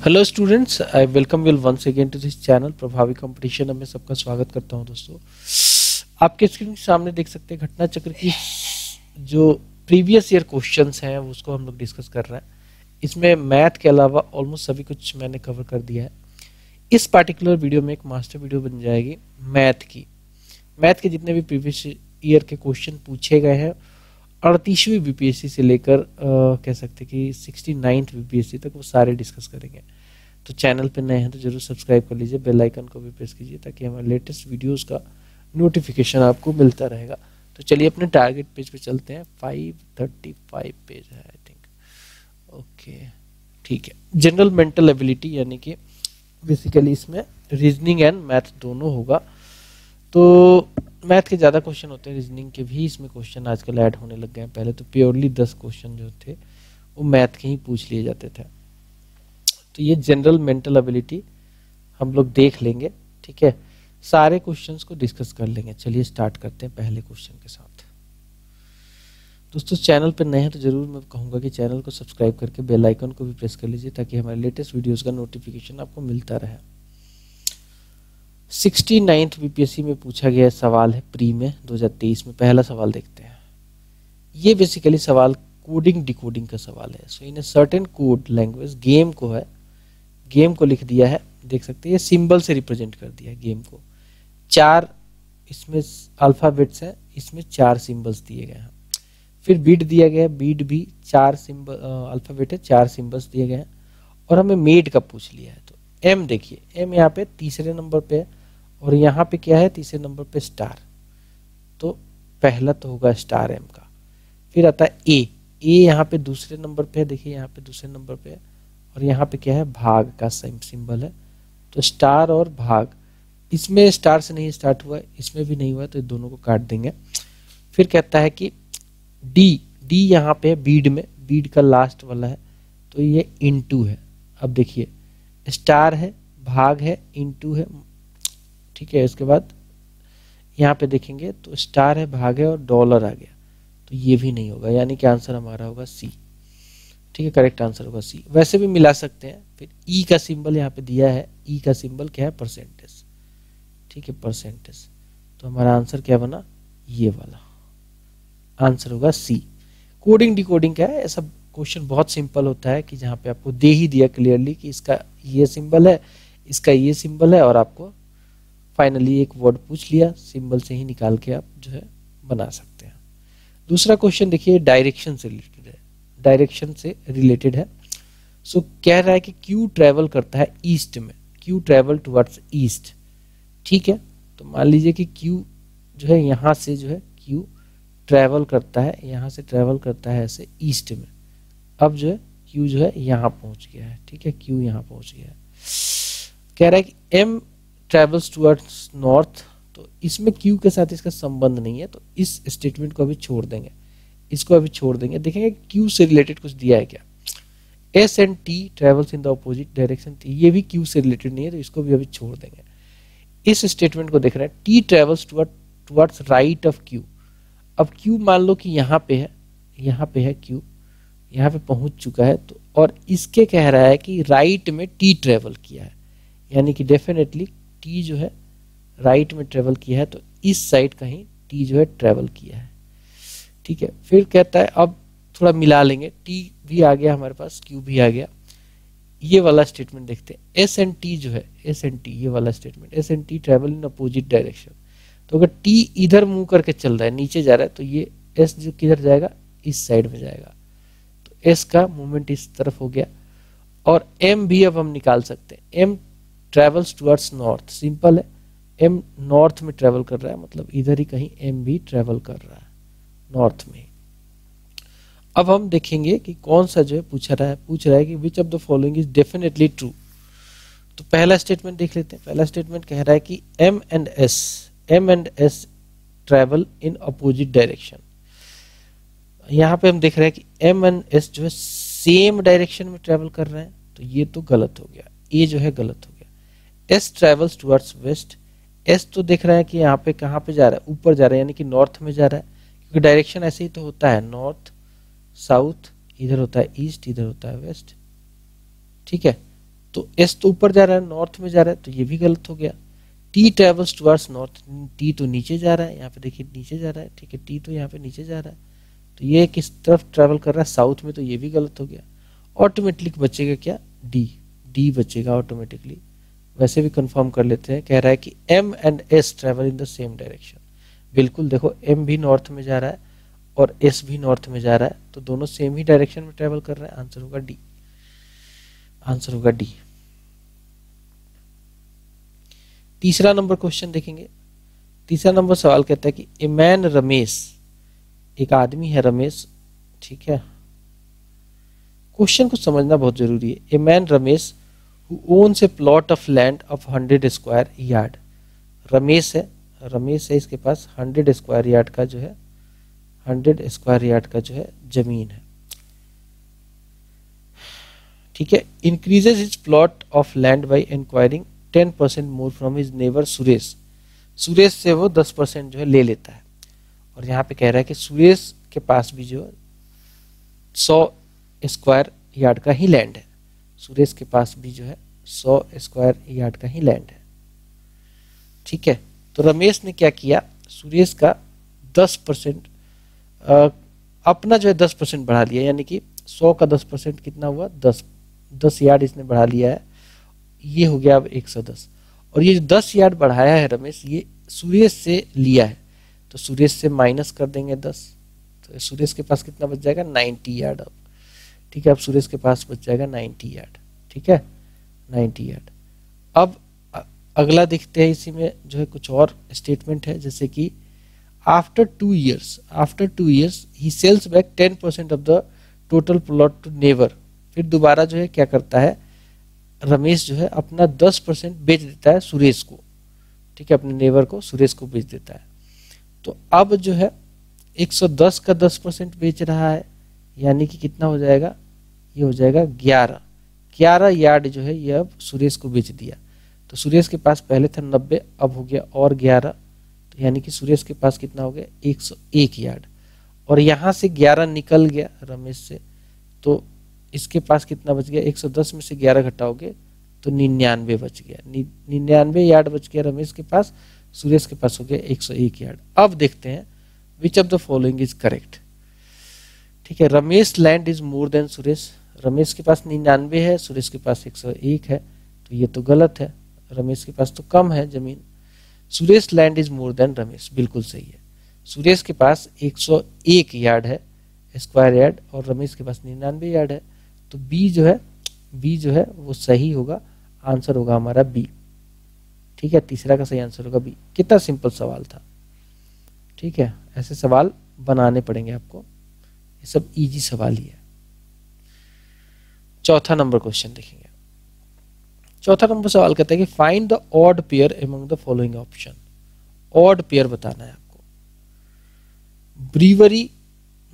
Hello students, I welcome you once again to this channel प्रभावी competition में सबका स्वागत करता हूं। दोस्तों, आपके स्क्रीन के सामने देख सकते हैं घटना चक्र की जो प्रीवियस ईयर क्वेश्चंस हैं उसको हम लोग डिस्कस कर रहे हैं। इसमें मैथ के अलावा ऑलमोस्ट सभी कुछ मैंने कवर कर दिया है। इस पार्टिकुलर वीडियो में एक मास्टर वीडियो बन जाएगी मैथ की। मैथ के जितने भी प्रीवियस ईयर के क्वेश्चन पूछे गए हैं 38वीं बीपीएससी से लेकर कह सकते कि 69th बीपीएससी तक वो सारे डिस्कस करेंगे। तो चैनल पे नए हैं तो जरूर सब्सक्राइब कर लीजिए, बेल आइकन को भी प्रेस कीजिए ताकि हमारे लेटेस्ट वीडियोस का नोटिफिकेशन आपको मिलता रहेगा। तो चलिए अपने टारगेट पेज पे चलते हैं। 535 पेज है आई थिंक। ओके, ठीक है। जनरल मेंटल एबिलिटी यानी कि बेसिकली इसमें रीजनिंग एंड मैथ दोनों होगा। तो मैथ के ज़्यादा क्वेश्चन होते हैं, रीजनिंग के भी इसमें क्वेश्चन आजकल ऐड होने लग गए हैं। पहले तो प्योरली 10 क्वेश्चन जो थे वो मैथ के ही पूछ लिए जाते थे। तो ये जनरल मेंटल एबिलिटी हम लोग देख लेंगे, ठीक है। सारे क्वेश्चंस को डिस्कस कर लेंगे। चलिए स्टार्ट करते हैं पहले क्वेश्चन के साथ। दोस्तों, चैनल पर नए हैं तो जरूर मैं कहूँगा कि चैनल को सब्सक्राइब करके बेल आइकन को भी प्रेस कर लीजिए ताकि हमारे लेटेस्ट वीडियोज़ का नोटिफिकेशन आपको मिलता रहे। 69th बीपीएससी में पूछा गया सवाल है प्री में 2023 में। पहला सवाल देखते हैं। ये बेसिकली सवाल कोडिंग डिकोडिंग का सवाल है। So in a certain code language game को लिख दिया है। देख सकते हैं ये सिंबल से रिप्रेजेंट कर दिया है गेम को। 4 इसमें अल्फाबेट्स हैं, इसमें 4 सिंबल्स दिए गए हैं। फिर बीट दिया गया है, बीट भी 4 सिंबल अल्फाबेट है, 4 सिंबल्स दिए गए हैं। और हमें मेड का पूछ लिया है। तो एम देखिए, एम यहाँ पे तीसरे नंबर पे है और यहाँ पे क्या है तीसरे नंबर पे स्टार। तो पहला तो होगा स्टार एम का। फिर आता है ए यहाँ पे दूसरे नंबर पे है, देखिए यहाँ पे दूसरे नंबर पे है। और यहाँ पे क्या है भाग का सिंबल है। तो स्टार और भाग, इसमें स्टार से नहीं स्टार्ट हुआ है, इसमें भी नहीं हुआ है, तो दोनों को काट देंगे। फिर कहता है कि डी यहाँ पे है बीड में, बीड का लास्ट वाला है तो ये इनटू है। अब देखिए स्टार है, भाग है, इनटू है, ठीक है। इसके बाद यहाँ पे देखेंगे तो स्टार है, भाग है और डॉलर आ गया, तो ये भी नहीं होगा, यानी कि आंसर हमारा होगा सी। ठीक है, करेक्ट आंसर होगा सी। वैसे भी मिला सकते हैं। फिर ई का सिंबल यहाँ पे दिया है, ई का सिंबल क्या है परसेंटेज, ठीक है परसेंटेज। तो हमारा आंसर क्या बना, ये वाला आंसर होगा सी। कोडिंग डिकोडिंग क्या है, ऐसा क्वेश्चन बहुत सिंपल होता है कि जहाँ पे आपको दे ही दिया क्लियरली कि इसका ये सिंबल है, इसका ये सिंबल है, और आपको फाइनली एक वर्ड पूछ लिया, सिंबल से ही निकाल के आप जो है बना सकते हैं। दूसरा क्वेश्चन देखिए डायरेक्शन से रिलेटेड है। सो कह रहा है कि क्यू ट्रेवल करता है ईस्ट में, क्यू ट्रेवल टुवर्ड्स ईस्ट, ठीक है। तो मान लीजिए कि क्यू जो है यहाँ से जो है क्यू ट्रेवल करता है, यहाँ से ट्रेवल करता है ऐसे ईस्ट में। अब जो है क्यू जो है यहाँ पहुंच गया है, ठीक है, क्यू यहाँ पहुंच गया है। कह रहा है कि एम ट्रेवल्स टुवर्ड्स नॉर्थ। तो इसमें क्यू के साथ इसका संबंध नहीं है, तो इस स्टेटमेंट को अभी छोड़ देंगे, इसको अभी छोड़ देंगे। देखेंगे क्यू से रिलेटेड कुछ दिया है क्या। S and T travels in the opposite direction, ये भी क्यू से रिलेटेड नहीं है, तो इसको भी अभी छोड़ देंगे। इस स्टेटमेंट को देख रहे हैं T travels towards right of Q. अब क्यू मान लो कि यहाँ पे है क्यू, यहाँ पे पहुंच चुका है, तो और इसके कह रहा है कि राइट में टी ट्रेवल किया है, यानी कि डेफिनेटली टी जो है राइट में ट्रेवल किया है, तो इस साइड कहीं टी जो है ट्रेवल किया है, ठीक है। फिर कहता है अब थोड़ा मिला लेंगे, टी भी आ गया हमारे पास, क्यू भी आ गया। ये वाला स्टेटमेंट देखते हैं, एस एंड टी जो है, एस एंड टी ये वाला statement, S and T travel in opposite direction. तो अगर टी इधर मुंह करके चल रहा है, नीचे जा रहा है, तो ये एस जो किधर जाएगा, इस साइड में जाएगा। तो एस का मूवमेंट इस तरफ हो गया। और एम भी अब हम निकाल सकते हैं, M travels towards north, simple है, एम नॉर्थ में ट्रेवल कर रहा है, मतलब इधर ही कहीं एम भी ट्रेवल कर रहा है, नॉर्थ में। अब हम देखेंगे कि कौन सा जो है पूछ रहा है कि विच of the following is definitely true. तो पहला स्टेटमेंट देख लेते हैं। पहला स्टेटमेंट कह रहा है कि M and S travel in opposite direction. यहाँ पे हम देख रहे हैं कि एम एंड एस जो है सेम डायरेक्शन में ट्रेवल कर रहे हैं, तो ये तो गलत हो गया, ए जो है गलत हो गया। S travels towards waste, S तो देख रहे हैं कि यहाँ पे कहाँ पे जा रहा है, ऊपर जा रहा है, यानी कि नॉर्थ में जा रहा है, क्योंकि डायरेक्शन ऐसे ही तो होता है, नॉर्थ साउथ, इधर होता है ईस्ट, इधर होता है वेस्ट, ठीक है। तो एस तो ऊपर जा रहा है, नॉर्थ में जा रहा है, तो ये भी गलत हो गया। T travels towards north, T तो नीचे जा रहा है, यहाँ पे देखिए नीचे जा रहा है, ठीक है, टी तो यहाँ पे नीचे जा रहा है, तो ये किस तरफ ट्रेवल कर रहा है, साउथ में, तो ये भी गलत हो गया। ऑटोमेटिकली बचेगा क्या, डी, डी बचेगा ऑटोमेटिकली। वैसे भी कंफर्म कर लेते हैं, कह रहा है कि M and S travel in the same direction. बिल्कुल, देखो एम भी नॉर्थ में जा रहा है और एस भी नॉर्थ में जा रहा है, तो दोनों सेम ही डायरेक्शन में ट्रेवल कर रहे हैं। आंसर होगा डी, आंसर होगा डी। तीसरा नंबर क्वेश्चन देखेंगे। तीसरा नंबर सवाल कहता है कि ए मैन रमेश, एक आदमी है रमेश, ठीक है, क्वेश्चन को समझना बहुत जरूरी है। A man Ramesh who owns A plot of land of 100 square yard. Ramesh है, रमेश है, इसके पास 100 स्क्वायर यार्ड का जो है, 100 स्क्वायर यार्ड का जो है जमीन है, ठीक है। Increases his plot of land by enquiring 10% more from his neighbour Suresh. Suresh से वो 10% जो है ले लेता है, और यहाँ पे कह रहा है कि सुरेश के पास भी जो 100 स्क्वायर यार्ड का ही लैंड है। सुरेश के पास भी जो है 100 स्क्वायर यार्ड का ही लैंड है, ठीक है। तो रमेश ने क्या किया, सुरेश का 10% अपना जो है 10% बढ़ा लिया, यानी कि 100 का 10% कितना हुआ, 10 यार्ड इसने बढ़ा लिया है, ये हो गया अब 110। और ये जो 10 यार्ड बढ़ाया है रमेश, ये सुरेश से लिया है, तो सुरेश से माइनस कर देंगे 10, तो सुरेश के पास कितना बच जाएगा, 90 यार्ड अब, ठीक है। अब सुरेश के पास बच जाएगा 90 यार्ड, ठीक है, 90 यार्ड। अब अगला देखते हैं, इसी में जो है कुछ और स्टेटमेंट है, जैसे कि आफ्टर 2 years ही sells back 10% of the total plot to neighbour. फिर दोबारा जो है क्या करता है, रमेश जो है अपना 10% बेच देता है सुरेश को, ठीक है, अपने नेबर को, सुरेश को बेच देता है। तो अब जो है 110 का 10% बेच रहा है, यानी कि कितना हो जाएगा, ये हो जाएगा 11 यार्ड जो है ये अब सुरेश को बेच दिया। तो सुरेश के पास पहले था 90, अब हो गया और 11, तो यानी कि सुरेश के पास कितना हो गया, 101 यार्ड। और यहाँ से 11 निकल गया रमेश से, तो इसके पास कितना बच गया, 110 में से 11 घटाओगे तो 99 बच गया, 99 यार्ड बच गया रमेश के पास, सुरेश के पास हो गया 101 यार्ड। अब देखते हैं विच of the following is correct, ठीक है। Ramesh land is more than Suresh, Ramesh के पास 99 है, सुरेश के पास 101 है, तो ये तो गलत है, रमेश के पास तो कम है जमीन। Suresh land is more than Ramesh, बिल्कुल सही है। सुरेश के पास 101 यार्ड है, स्क्वायर यार्ड, और रमेश के पास 99 यार्ड है, तो बी जो है वो सही होगा, आंसर होगा हमारा बी, ठीक है। तीसरा का सही आंसर होगा बी। कितना सिंपल सवाल था, ठीक है। ऐसे सवाल बनाने पड़ेंगे आपको, ये सब इजी सवाल ही है। चौथा नंबर क्वेश्चन देखेंगे। चौथा नंबर सवाल कहता है कि find the odd pair among the following option. Odd pair बताना है आपको। ब्रीवरी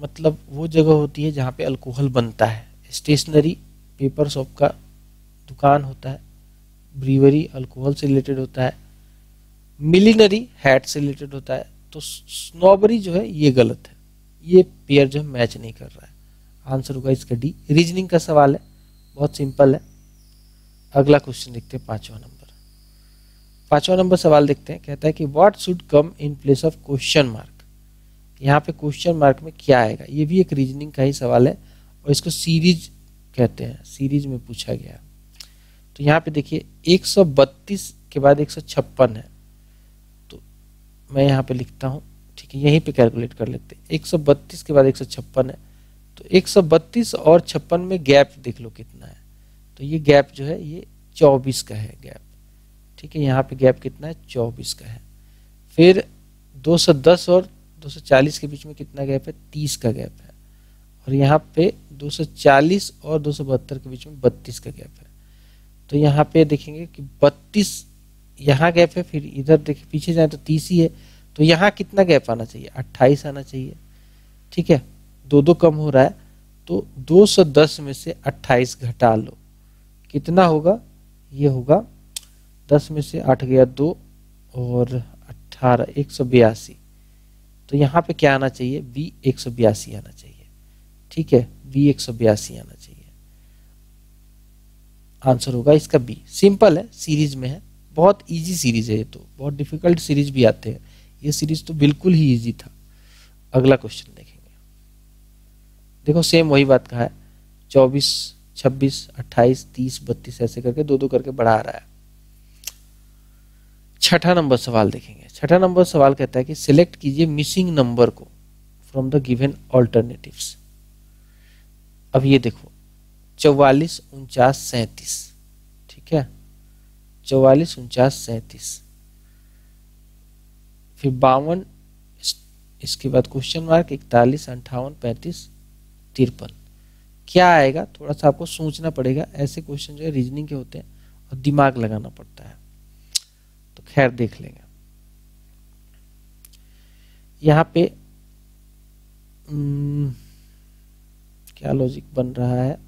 मतलब वो जगह होती है जहां पे अल्कोहल बनता है। स्टेशनरी पेपर शॉप का दुकान होता है, ब्रीवरी अल्कोहल से रिलेटेड होता है। मिलिनरी हैट से रिलेटेड होता है। तो स्नोबरी जो है ये गलत है, ये पेयर जो है मैच नहीं कर रहा है, आंसर होगा इसका डी। रीजनिंग का सवाल है, बहुत सिंपल है। अगला क्वेश्चन देखते हैं, पांचवा नंबर सवाल देखते हैं। कहता है कि what should come in place of question mark. यहाँ पे क्वेश्चन मार्क में क्या आएगा, ये भी एक रीजनिंग का ही सवाल है और इसको सीरीज कहते हैं, सीरीज में पूछा गया। तो यहाँ पे देखिए 132 के बाद 156 है, तो मैं यहाँ पे लिखता हूँ, ठीक है, यहीं पे कैलकुलेट कर लेते हैं। 132 के बाद 156 है, तो 132 और 56 में गैप देख लो कितना है, तो ये गैप जो है ये 24 का है गैप, ठीक है। यहाँ पे गैप कितना है, 24 का है। फिर 210 और 240 के बीच में कितना गैप है, 30 का गैप है। और यहाँ पे 240 और 272 के बीच में 32 का गैप है। तो यहाँ पे देखेंगे कि 32 यहाँ गैप है, फिर इधर देखिए पीछे जाए तो 30 ही है, तो यहाँ कितना गैप आना चाहिए, 28 आना चाहिए, ठीक है। दो कम हो रहा है, तो 210 में से 28 घटा लो, कितना होगा, ये होगा 10 में से 8 गया 2 और 18 182। तो यहाँ पे क्या आना चाहिए, बी 182 आना चाहिए, ठीक है, बी 182 आना चाहिए, आंसर होगा इसका बी। सिंपल है, सीरीज में है, बहुत इजी सीरीज है ये, तो बहुत डिफिकल्ट सीरीज भी आते हैं, ये सीरीज तो बिल्कुल ही इजी था। अगला क्वेश्चन देखेंगे। देखो सेम वही बात कहा है, 24, 26, 28, 30, 32 ऐसे करके दो दो करके बढ़ा रहा है। छठा नंबर सवाल देखेंगे। छठा नंबर सवाल कहता है कि सिलेक्ट कीजिए मिसिंग नंबर को फ्रॉम द गिवन ऑल्टरनेटिव्स। अब ये देखो 44, 49, 37, ठीक है, 44, 49, 37, फिर 52, इसके बाद क्वेश्चन मार्क, 41, 58, 35, 53। क्या आएगा, थोड़ा सा आपको सोचना पड़ेगा, ऐसे क्वेश्चन जो है रीजनिंग के होते हैं और दिमाग लगाना पड़ता है, तो खैर देख लेंगे। यहाँ पे क्या लॉजिक बन रहा है,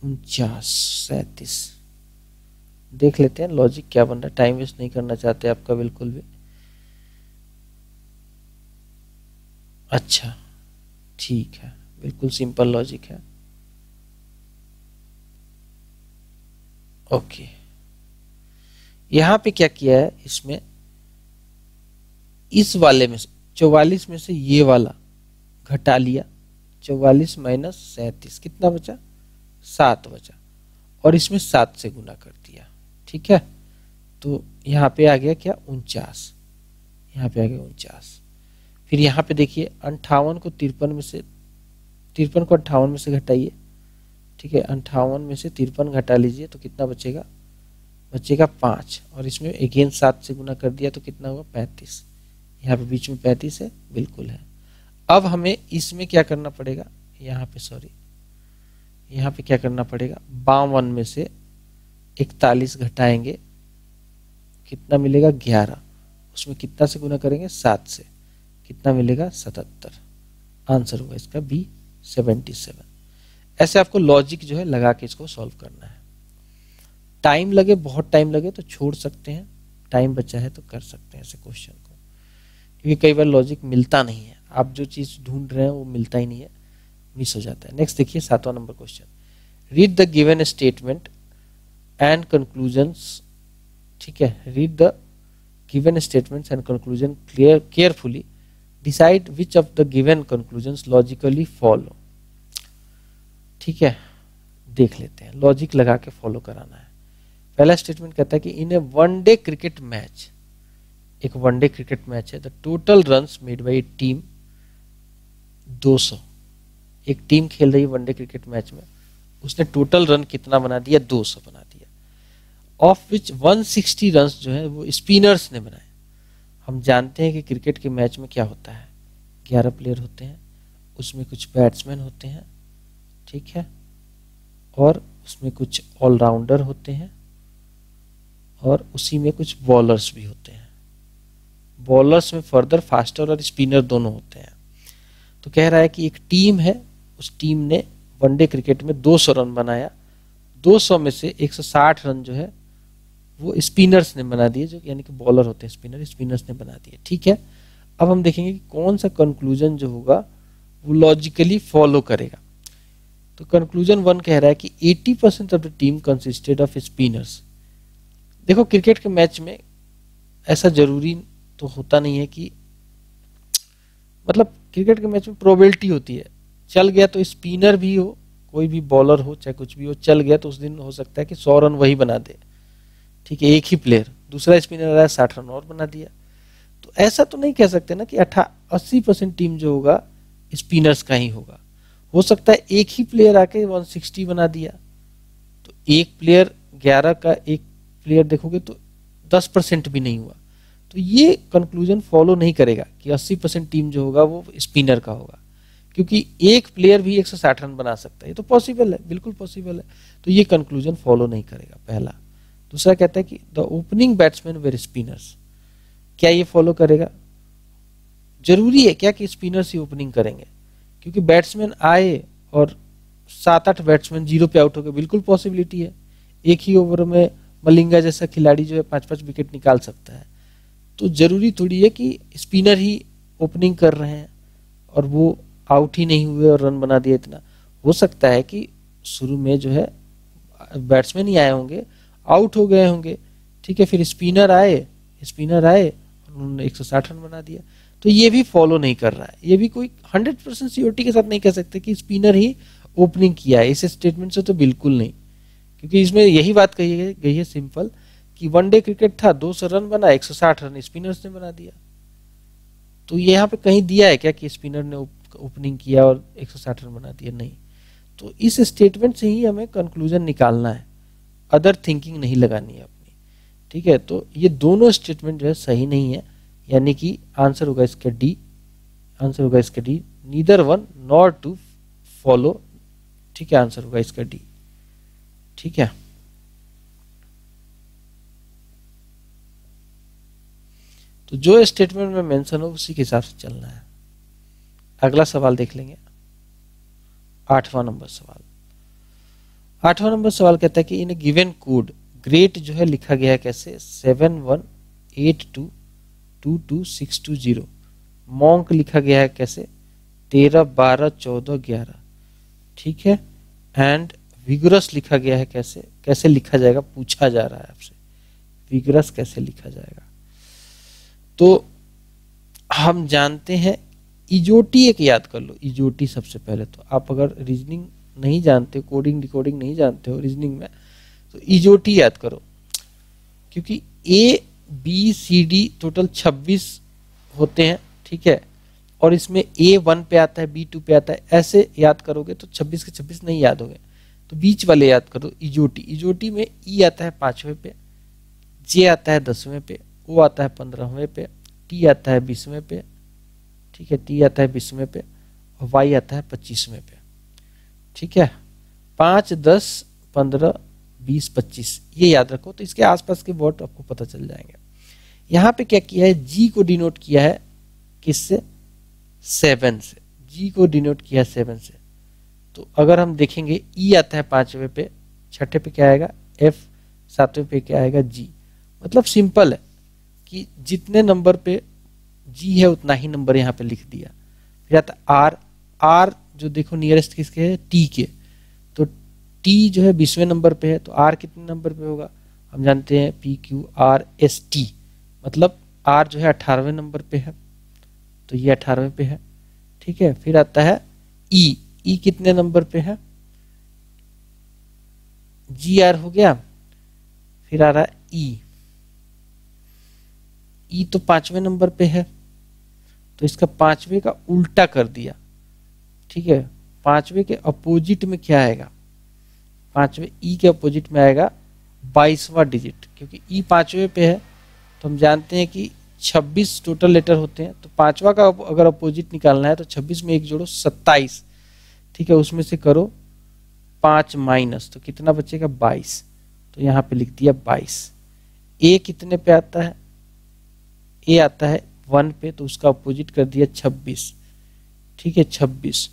49, 37 देख लेते हैं लॉजिक क्या बन रहा है, टाइम वेस्ट नहीं करना चाहते आपका बिल्कुल भी। अच्छा ठीक है, बिल्कुल सिंपल लॉजिक है। ओके, यहां पे क्या किया है, इसमें इस वाले में से 44 में से ये वाला घटा लिया, 44 माइनस 37 कितना बचा, 7 बचा, और इसमें 7 से गुना कर दिया, ठीक है। तो यहाँ पे आ गया क्या, 49, यहाँ पे आ गया 49। फिर यहाँ पे देखिए 58 को 53 में से, 53 को 58 में से घटाइए, ठीक है, 58 में से 53 घटा लीजिए तो कितना बचेगा, बचेगा 5, और इसमें अगेन 7 से गुना कर दिया तो कितना हुआ, 35। यहाँ पे बीच में 35 है, बिल्कुल है। अब हमें इसमें क्या करना पड़ेगा, यहाँ पे सॉरी, यहाँ पे क्या करना पड़ेगा, 52 में से 41 घटाएंगे, कितना मिलेगा, 11, उसमें कितना से गुना करेंगे, 7 से, कितना मिलेगा, 77। आंसर होगा इसका बी, 77। ऐसे आपको लॉजिक जो है लगा के इसको सॉल्व करना है। टाइम लगे, बहुत टाइम लगे तो छोड़ सकते हैं, टाइम बचा है तो कर सकते हैं ऐसे क्वेश्चन को, क्योंकि कई बार लॉजिक मिलता नहीं है, आप जो चीज ढूंढ रहे हैं वो मिलता ही नहीं है, मिस हो जाता है। नेक्स्ट देखिए 7वां number question, read the given statement and conclusions, ठीक है, read the given statements and conclusion carefully, decide which of the given conclusions logically follow. ठीक है, देख लेते हैं, लॉजिक लगा के फॉलो कराना है। पहला स्टेटमेंट कहता है कि इन ए वनडे क्रिकेट मैच, एक वनडे क्रिकेट मैच है, the total runs made by team 200। एक टीम खेल रही है वनडे क्रिकेट मैच में, उसने टोटल रन कितना बना दिया, 200 बना दिया, ऑफ विच 160 रन्स जो है वो स्पिनर्स ने बनाए। हम जानते हैं कि क्रिकेट के मैच में क्या होता है, 11 प्लेयर होते हैं, उसमें कुछ बैट्समैन होते हैं, ठीक है, और उसमें कुछ ऑलराउंडर होते हैं, और उसी में कुछ बॉलर्स भी होते हैं। बॉलर्स में फर्दर फास्टर और स्पिनर दोनों होते हैं। तो कह रहा है कि एक टीम है, उस टीम ने वनडे क्रिकेट में 200 रन बनाया, 200 में से 160 रन जो है वो स्पिनर्स ने बना दिए, जो यानी कि बॉलर होते हैं स्पिनर, स्पिनर्स ने बना दिए, ठीक है। अब हम देखेंगे कि कौन सा कंक्लूजन जो होगा वो लॉजिकली फॉलो करेगा। तो कंक्लूजन 1 कह रहा है कि 80% of the team consisted off spinners. देखो क्रिकेट के मैच में ऐसा जरूरी तो होता नहीं है कि, मतलब क्रिकेट के मैच में प्रोबेबिलिटी होती है, चल गया तो स्पिनर भी हो, कोई भी बॉलर हो, चाहे कुछ भी हो, चल गया तो उस दिन हो सकता है कि 100 रन वही बना दे, ठीक है, एक ही प्लेयर, दूसरा स्पिनर आया 60 रन और बना दिया। तो ऐसा तो नहीं कह सकते ना कि 80% टीम जो होगा स्पिनर्स का ही होगा, हो सकता है एक ही प्लेयर आके 160 बना दिया, तो एक प्लेयर 11 का एक प्लेयर देखोगे तो 10% भी नहीं हुआ, तो ये कंक्लूजन फॉलो नहीं करेगा कि 80% टीम जो होगा वो स्पिनर का होगा, क्योंकि एक प्लेयर भी 160 रन बना सकता है, ये तो पॉसिबल है, बिल्कुल पॉसिबल है, तो ये कंक्लूजन फॉलो नहीं करेगा, पहला। दूसरा कहता है कि the opening batsman were spinners, क्या ये फॉलो करेगा, जरूरी है क्या कि स्पिनर्स ही ओपनिंग करेंगे, क्योंकि बैट्समैन आए और 7-8 बैट्समैन 0 पे आउट हो गए, बिल्कुल पॉसिबिलिटी है, एक ही ओवर में मलिंगा जैसा खिलाड़ी जो है 5-5 विकेट निकाल सकता है, तो जरूरी थोड़ी है कि स्पिनर ही ओपनिंग कर रहे हैं और वो आउट ही नहीं हुए और रन बना दिया। इतना हो सकता है कि शुरू में जो है बैट्समैन ही आए होंगे, आउट हो गए होंगे, ठीक है, फिर स्पिनर आए उन्होंने 160 रन बना दिया। तो ये भी फॉलो नहीं कर रहा है, ये भी कोई 100% सियोरिटी के साथ नहीं कह सकते कि स्पिनर ही ओपनिंग किया है, इस स्टेटमेंट से तो बिल्कुल नहीं, क्योंकि इसमें यही बात कही गई है सिंपल कि वनडे क्रिकेट था, 200 रन बना, 160 रन स्पिनर्स ने बना दिया। तो ये यहाँ पे कहीं दिया है क्या कि स्पिनर ने ओपनिंग किया और 160 रन बना दिया? नहीं। तो इस स्टेटमेंट से ही हमें कंक्लूजन निकालना है, अदर थिंकिंग नहीं लगानी है अपनी, ठीक है। तो ये दोनों स्टेटमेंट जो है सही नहीं है, यानी कि आंसर होगा इसका डी, आंसर होगा इसका D, neither one nor two follow, ठीक है, आंसर होगा इसका डी, ठीक है। तो जो स्टेटमेंट में मेंशन हो उसी के हिसाब से चलना है। अगला सवाल देख लेंगे, 8वां नंबर सवाल। 8वां नंबर सवाल कहता है कि इन गिवन कोड ग्रेट जो है लिखा गया है कैसे, 7182222620। मॉन्क लिखा गया है कैसे, 13 12 14 11, ठीक है। एंड विगरस लिखा गया है कैसे, कैसे लिखा जाएगा पूछा जा रहा है आपसे, विगरस कैसे लिखा जाएगा। तो हम जानते हैं इजोटी एक याद कर लो, इजोटी सबसे पहले। तो आप अगर रीजनिंग नहीं जानते, कोडिंग डिकोडिंग नहीं जानते हो रीजनिंग में, तो इजोटी याद करो, क्योंकि A B C D total 26 होते हैं, ठीक है, और इसमें ए 1 पे आता है, बी 2 पे आता है, ऐसे याद करोगे तो 26 के 26 नहीं याद होंगे, तो बीच वाले याद करो इजोटी। इजोटी में ई आता है 5वें पे, जे आता है 10वें पे, ओ आता है 15वें पे, टी आता है 20वें पे, ठीक है, टी आता है 20वें पे, और वाई आता है 25वें पे, ठीक है। 5 10 15 20 25 ये याद रखो। तो इसके आसपास के वर्ड आपको पता चल जाएंगे। यहाँ पे क्या किया है, जी को डिनोट किया है किससे, 7 से, जी को डिनोट किया है 7 से। तो अगर हम देखेंगे ई आता है 5वें पे, 6ठे पे क्या आएगा एफ, 7वें पे क्या आएगा जी। मतलब सिंपल है कि जितने नंबर पे जी है उतना ही नंबर यहाँ पे लिख दिया। फिर आता आर, आर जो देखो नियरेस्ट किसके है, टी के, तो टी जो है 20वें नंबर पे है, तो आर कितने नंबर पे होगा, हम जानते हैं P Q R S T, मतलब आर जो है 18वें नंबर पे है, तो ये 18वें पे है, ठीक है। फिर आता है ई, ई कितने नंबर पे है, जी आर हो गया, फिर आ रहा है ई, ई तो 5वें नंबर पे है, तो इसका 5वें का उल्टा कर दिया, ठीक है। 5वें के अपोजिट में क्या आएगा, 5वें ई के अपोजिट में आएगा 22वां डिजिट, क्योंकि ई 5वें पे है, तो हम जानते हैं कि 26 टोटल लेटर होते हैं, तो 5वां का अगर अपोजिट निकालना है तो 26 में एक जोड़ो 27, ठीक है, उसमें से करो 5 माइनस, तो कितना बचेगा 22, तो यहाँ पे लिख दिया 22। ए कितने पे आता है, ए आता है 1 पे, तो उसका अपोजिट कर दिया 26, ठीक है 26।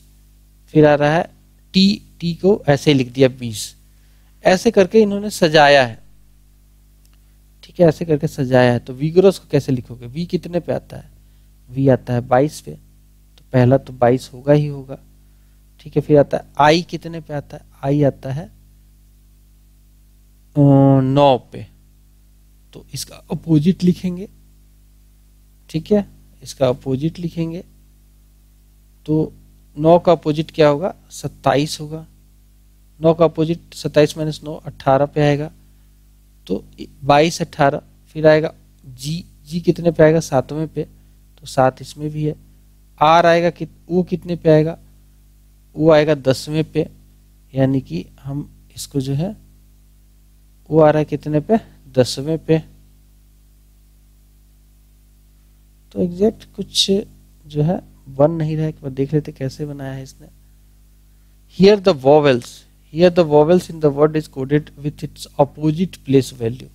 फिर आ रहा है टी, टी को ऐसे ही लिख दिया 20। ऐसे करके इन्होंने सजाया है, ठीक है, ऐसे करके सजाया है। तो विग्रोस को कैसे लिखोगे, वी कितने पे आता है, वी आता है 22 पे, तो पहला तो 22 होगा ही होगा, ठीक है। फिर आता है आई कितने पे आता है, आई आता है 9 पे, तो इसका अपोजिट लिखेंगे, ठीक है, इसका अपोजिट लिखेंगे, तो 9 का अपोजिट क्या होगा 27 होगा, 9 का अपोजिट 27 माइनस 9 18 पे आएगा, तो 22 18। फिर आएगा जी, जी कितने पे आएगा 7वें पे, तो 7 इसमें भी है। आर आएगा वो कितने पे आएगा, वो आएगा 10वें पे, यानी कि हम इसको जो है वो आ रहा है कितने पे 10वें पे। तो एग्जैक्ट कुछ जो है बन नहीं रहा है, एक बार देख लेते कैसे बनाया है इसने। Here the vowels, here the vowels in the word is coded with its opposite place value.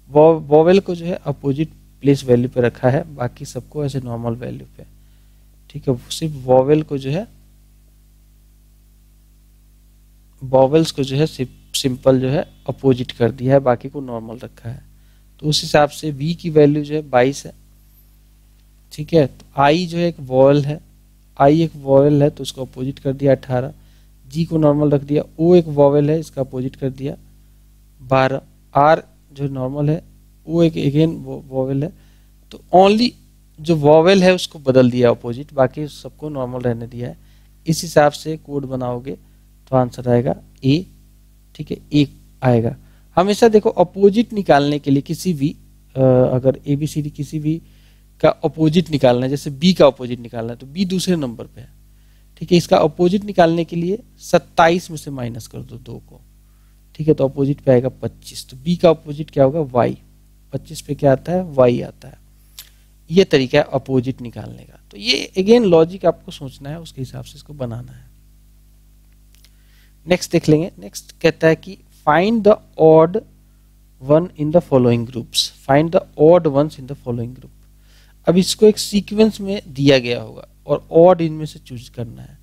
Vowel को जो है अपोजिट प्लेस वैल्यू पे रखा है, बाकी सबको ऐसे नॉर्मल वैल्यू पे, ठीक है। सिर्फ वोवेल को जो है, वोवेल्स को जो है सिंपल जो है अपोजिट कर दिया है, बाकी को नॉर्मल रखा है। तो उस हिसाब से वी की वैल्यू जो है 22 है, ठीक है। तो आई जो है एक वोवेल है, आई एक वोवेल है, तो उसको अपोजिट कर दिया 18। जी को नॉर्मल रख दिया, ओ एक वॉवेल है इसका अपोजिट कर दिया 12, आर जो नॉर्मल है, ओ एक अगेन वॉवेल है, तो ओनली जो वॉवेल है उसको बदल दिया अपोजिट, बाकी सबको नॉर्मल रहने दिया है। इस हिसाब से कोड बनाओगे तो आंसर आएगा ए। ठीक है, ए आएगा। हमेशा देखो अपोजिट निकालने के लिए किसी भी अगर ए बी सी डी किसी भी का अपोजिट निकालना है, जैसे बी का अपोजिट निकालना है तो बी दूसरे नंबर पे है। ठीक है, इसका अपोजिट निकालने के लिए 27 में से माइनस कर दो 2 को। ठीक है, तो अपोजिट पे आएगा 25, तो बी का अपोजिट क्या होगा वाई, 25 पे क्या आता है वाई आता है। ये तरीका है अपोजिट निकालने का। तो ये अगेन लॉजिक आपको सोचना है, उसके हिसाब से इसको बनाना है। नेक्स्ट देख लेंगे। नेक्स्ट कहता है कि find the odd one in the following groups, find the odd ones in the following group. अब इसको एक सीक्वेंस में दिया गया होगा और ऑड इनमें से चूज करना है।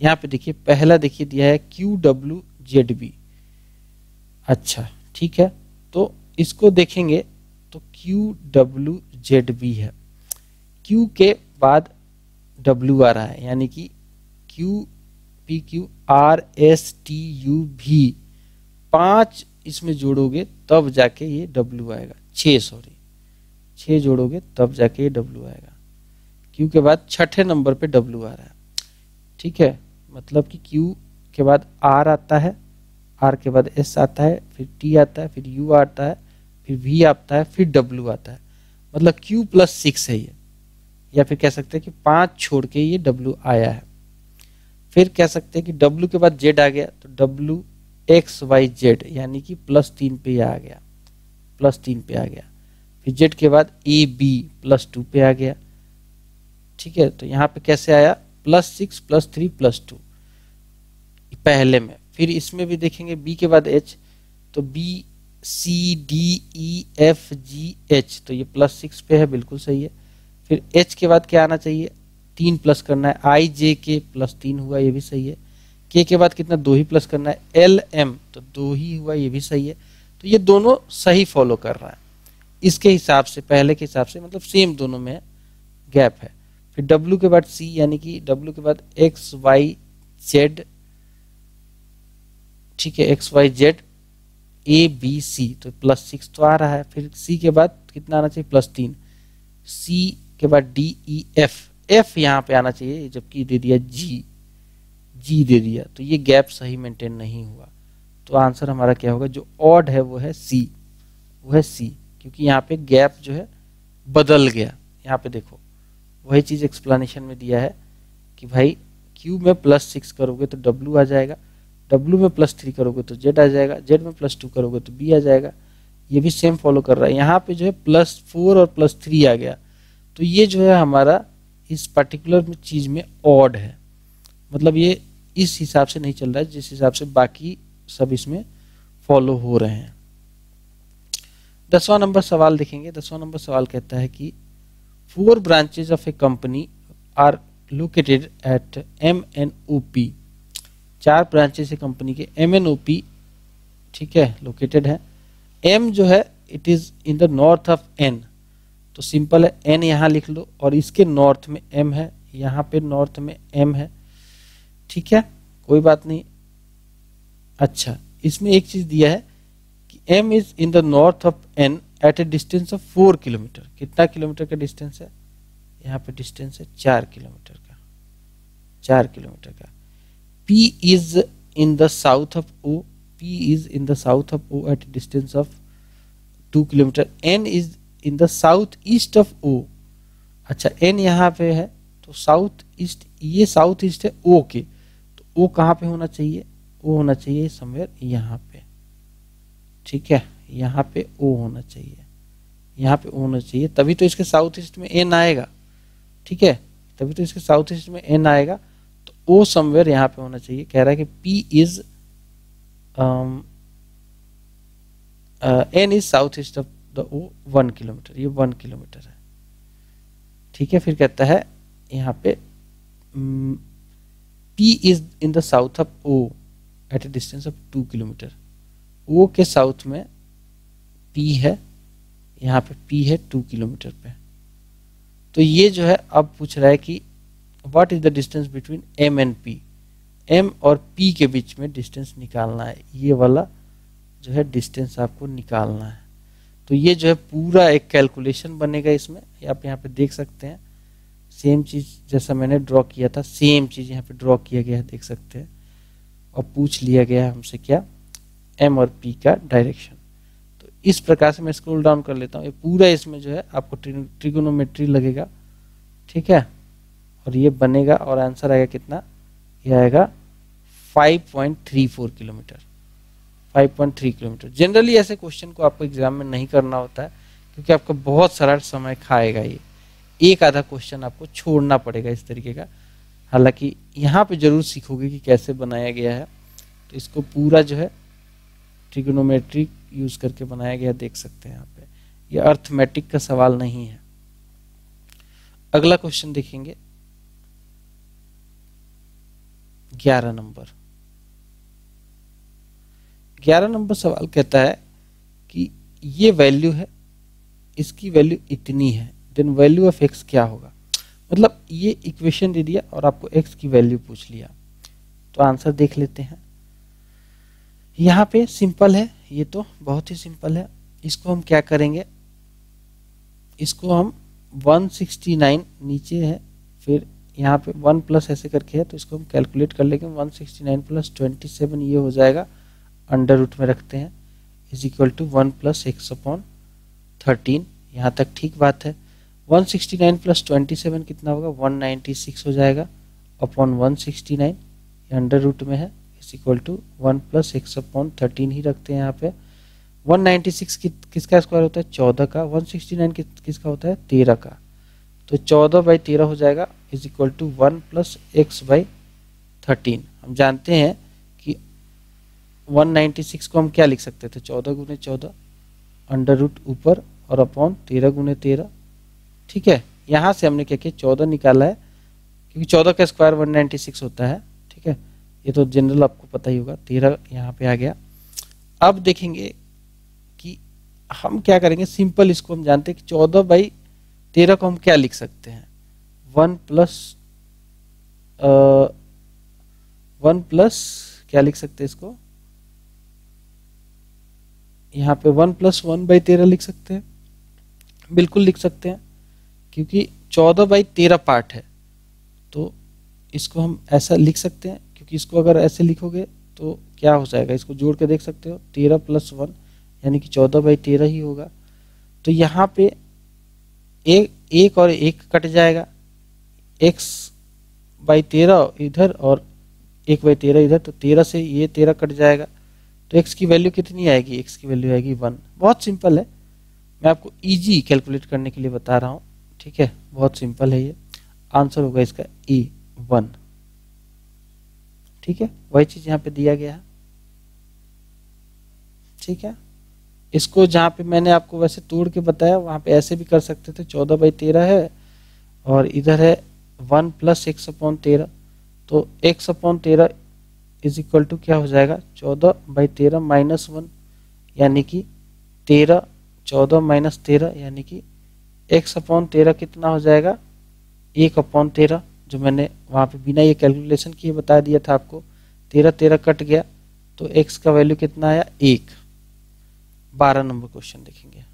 यहाँ पे देखिए पहला देखिए दिया है QWZB। अच्छा ठीक है, तो इसको देखेंगे तो QWZB है, Q के बाद W आ रहा है, यानी कि QPQRSTUV 5 इसमें जोड़ोगे तब जाके ये W आएगा, 6 जोड़ोगे तब जाके ये W आएगा। Q के बाद छठे नंबर पे W आ रहा है। ठीक है, मतलब कि Q के बाद R आता है, R के बाद S आता है, फिर T आता है, फिर U आता है, फिर V आता है, फिर W आता है, मतलब Q+6 है ये। या फिर कह सकते हैं कि 5 छोड़ के ये W आया है। फिर कह सकते हैं कि W के बाद Z आ गया तो WXYZ, यानी कि +3 पे आ गया, +3 पे आ गया। फिर Z के बाद AB +2 पे आ गया। ठीक है, तो यहाँ पे कैसे आया +6 +3 +2 पहले में। फिर इसमें भी देखेंगे B के बाद H, तो BCDEFGH, तो ये +6 पे है, बिल्कुल सही है। फिर H के बाद क्या आना चाहिए, 3 प्लस करना है, IJK +3 हुआ, ये भी सही है। K के बाद कितना 2 ही प्लस करना है, LM तो 2 ही हुआ, ये भी सही है। तो ये दोनों सही फॉलो कर रहा है इसके हिसाब से, पहले के हिसाब से, मतलब सेम दोनों में गैप है। फिर W के बाद C, यानी कि W के बाद XYZ, ठीक है, XYZ ABC तो +6 तो आ रहा है। फिर C के बाद कितना आना चाहिए +3, C के बाद DEF, F यहाँ पे आना चाहिए, जबकि दे दिया G दे दिया, तो ये गैप सही मेंटेन नहीं हुआ। तो आंसर हमारा क्या होगा, जो ऑड है वो है C, वो है C, क्योंकि यहाँ पे गैप जो है बदल गया। यहाँ पे देखो वही चीज एक्सप्लेनेशन में दिया है कि भाई Q में +6 करोगे तो W आ जाएगा, W में +3 करोगे तो Z आ जाएगा, Z में +2 करोगे तो B आ जाएगा। ये भी सेम फॉलो कर रहा है। यहाँ पे जो है +4 और +3 आ गया, तो ये जो है हमारा इस पर्टिकुलर चीज में ऑड है, मतलब ये इस हिसाब से नहीं चल रहा है जिस हिसाब से बाकी सब इसमें फॉलो हो रहे हैं। 10वां नंबर सवाल देखेंगे। 10वां नंबर सवाल कहता है कि 4 branches of a company are located at MNOP, 4 branches है कंपनी के MNOP, ठीक है, लोकेटेड है। M जो है it is in the north of N, तो सिंपल है, N यहाँ लिख लो और इसके नॉर्थ में M है, यहाँ पे नॉर्थ में M है। ठीक है, कोई बात नहीं। अच्छा, इसमें एक चीज दिया है कि M is in the north of N at a distance of 4 kilometre. कितना किलोमीटर का डिस्टेंस है, यहाँ पे डिस्टेंस है 4 किलोमीटर का, 4 किलोमीटर का। P is in the south of O, P is in the south of O at distance of 2 kilometre. N is in the south east of O। अच्छा, N यहाँ पे है तो साउथ ईस्ट, ये south east है O के, तो O कहाँ पे होना चाहिए, O होना चाहिए समवेयर यहाँ पे। ठीक है, यहाँ पे O होना चाहिए, यहाँ पे O होना चाहिए, तभी तो इसके साउथ ईस्ट में N आएगा। ठीक है, तभी तो इसके साउथ ईस्ट में N आएगा, तो O समवेयर यहाँ पे होना चाहिए। कह रहा है कि P is N is south east of the O 1 kilometre, ये 1 किलोमीटर है। ठीक है, फिर कहता है यहाँ पे P is in the south of O at a distance of 2 kilometre. O के साउथ में P है, यहाँ पे P है 2 किलोमीटर पे। तो ये जो है अब पूछ रहा है कि what is the distance between M and P। M और पी के बीच में डिस्टेंस निकालना है, ये वाला जो है डिस्टेंस आपको निकालना है। तो ये जो है पूरा एक कैलकुलेशन बनेगा इसमें, आप यहाँ पे देख सकते हैं सेम चीज जैसा मैंने ड्रॉ किया था, सेम चीज यहाँ पे ड्रॉ किया गया है, देख सकते हैं। और पूछ लिया गया है हमसे क्या, एम और पी का डायरेक्शन। तो इस प्रकार से मैं स्क्रॉल डाउन कर लेता हूँ, ये पूरा इसमें जो है आपको ट्रिगोनोमेट्री लगेगा, ठीक है। और ये बनेगा और आंसर आएगा कितना, ये आएगा 5.34 किलोमीटर, 5.3 किलोमीटर। जनरली ऐसे क्वेश्चन को आपको एग्जाम में नहीं करना होता है, क्योंकि आपका बहुत सारा समय खाएगा ये, एक आधा क्वेश्चन आपको छोड़ना पड़ेगा इस तरीके का। हालांकि यहाँ पे जरूर सीखोगे कि कैसे बनाया गया है। तो इसको पूरा जो है ट्रिगोनोमेट्री यूज करके बनाया गया, देख सकते हैं यहाँ पे, ये अर्थमेटिक का सवाल नहीं है। अगला क्वेश्चन देखेंगे 11 नंबर। 11 नंबर सवाल कहता है कि ये वैल्यू है, इसकी वैल्यू इतनी है, देन वैल्यू ऑफ एक्स क्या होगा। मतलब ये इक्वेशन दे दिया और आपको एक्स की वैल्यू पूछ लिया। तो आंसर देख लेते हैं। यहाँ पे सिंपल है, ये तो बहुत ही सिंपल है। इसको हम क्या करेंगे, इसको हम 169 नीचे है, फिर यहाँ पे 1 प्लस ऐसे करके है, तो इसको हम कैलकुलेट कर लेंगे। 169 प्लस 27 ये हो जाएगा, अंडर रूट में रखते हैं, is equal to 1 plus x upon 13। यहाँ तक ठीक बात है। 169 प्लस 27 कितना होगा, 196 हो जाएगा, अपॉन 169, ये अंडर रूट में है, is equal to 1 plus x upon 13 ही रखते हैं यहाँ पे। 196 किसका स्क्वायर होता है, 14 का। 169 किसका होता है, 13 का। तो 14/13 हो जाएगा, is equal to 1 plus x by 13। हम जानते हैं कि 196 को हम क्या लिख सकते थे, 14 गुने 14, अंडर रूट ऊपर और अपॉन 13 गुने 13, ठीक है। यहाँ से हमने क्या किया, 14 निकाला है, क्योंकि 14 का स्क्वायर 196 होता है, ठीक है। ये तो जनरल आपको पता ही होगा, 13 यहाँ पे आ गया। अब देखेंगे कि हम क्या करेंगे, सिंपल इसको हम जानते हैं कि 14/13 को हम क्या लिख सकते हैं, 1 प्लस क्या लिख सकते हैं इसको, यहाँ पे 1 प्लस 1/13 लिख सकते हैं, बिल्कुल लिख सकते हैं, क्योंकि 14/13 पार्ट है। तो इसको हम ऐसा लिख सकते हैं, क्योंकि इसको अगर ऐसे लिखोगे तो क्या हो जाएगा, इसको जोड़ के देख सकते हो, 13 प्लस 1 यानी कि 14/13 ही होगा। तो यहाँ पे एक और एक कट जाएगा, x/13 इधर और 1/13 इधर, तो 13 से ये 13 कट जाएगा। तो x की वैल्यू कितनी आएगी, x की वैल्यू आएगी 1। बहुत सिंपल है, मैं आपको इजी कैलकुलेट करने के लिए बता रहा हूँ, ठीक है, बहुत सिंपल है ये। आंसर होगा इसका E 1, ठीक है। वही चीज यहाँ पे दिया गया है, ठीक है। इसको जहाँ पे मैंने आपको वैसे तोड़ के बताया, वहां पे ऐसे भी कर सकते थे, 14/13 है और इधर है 1 प्लस एक्स अपॉन 13, तो x upon 13 is equal to क्या हो जाएगा, 14/13 माइनस 1, यानी कि 13, 14 माइनस 13 यानी कि x अपॉन 13 कितना हो जाएगा, 1 अपॉन 13, जो मैंने वहाँ पे बिना ये कैलकुलेशन किए बता दिया था आपको। 13 कट गया, तो x का वैल्यू कितना आया, 1। 12 नंबर क्वेश्चन देखेंगे।